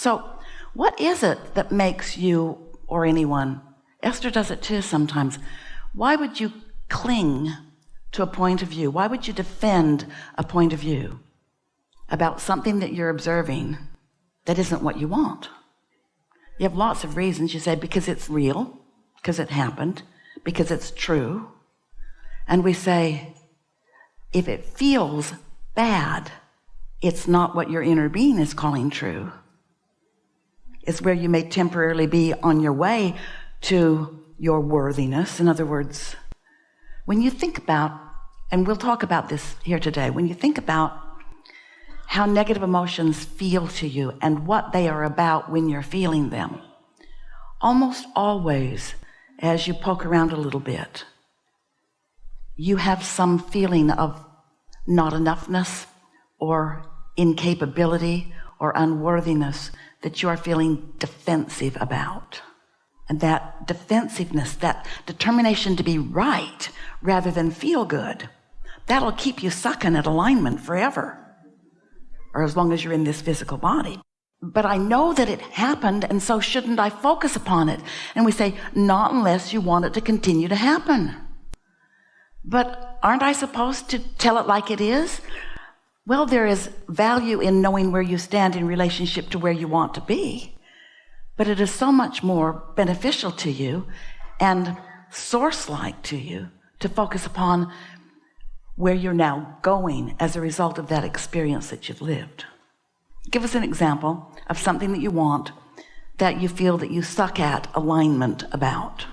So what is it that makes you or anyone, Esther does it too sometimes, why would you cling to a point of view? Why would you defend a point of view about something that you're observing that isn't what you want? You have lots of reasons. You say, because it's real, because it happened, because it's true. And we say, if it feels bad, it's not what your inner being is calling true. It's where you may temporarily be on your way to your worthiness. In other words, when you think about, and we'll talk about this here today, when you think about how negative emotions feel to you and what they are about when you're feeling them, almost always, as you poke around a little bit, you have some feeling of not enoughness or incapability or unworthiness that you are feeling defensive about. And that defensiveness, that determination to be right rather than feel good, that'll keep you sucking at alignment forever, or as long as you're in this physical body. But I know that it happened, and so shouldn't I focus upon it? And we say, not unless you want it to continue to happen. But aren't I supposed to tell it like it is? Well, there is value in knowing where you stand in relationship to where you want to be. But it is so much more beneficial to you and source-like to you to focus upon where you're now going as a result of that experience that you've lived. Give us an example of something that you want that you feel that you suck at alignment about.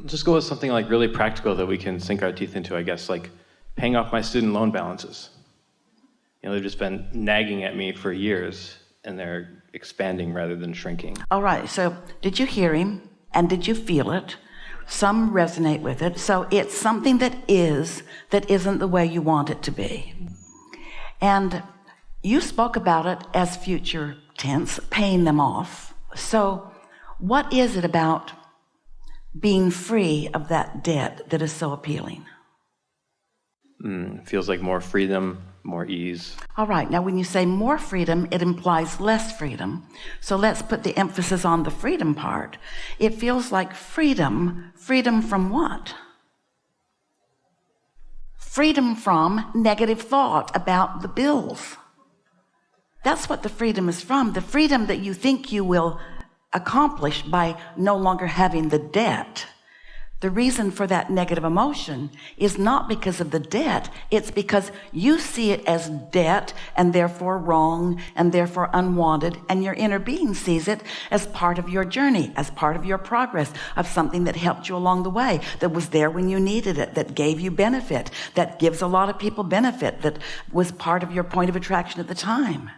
Just go with something like really practical that we can sink our teeth into, I guess, like paying off my student loan balances. They've just been nagging at me for years, and they're expanding rather than shrinking. All right, so did you hear him, and did you feel it? Some resonate with it. So it's something that isn't the way you want it to be. And you spoke about it as future tense, paying them off. So what is it about being free of that debt that is so appealing? Feels like more freedom, more ease. All right, now when you say more freedom, it implies less freedom. So let's put the emphasis on the freedom part. It feels like freedom from what? Freedom from negative thought about the bills. That's what the freedom is from. The freedom that you think you will accomplish by no longer having the debt. The reason for that negative emotion is not because of the debt. It's because you see it as debt and therefore wrong and therefore unwanted, and your inner being sees it as part of your journey, as part of your progress, of something that helped you along the way, that was there when you needed it, that gave you benefit, that gives a lot of people benefit, that was part of your point of attraction at the time.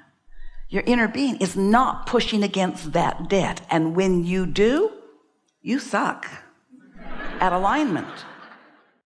Your inner being is not pushing against that debt. And when you do, you suck at alignment.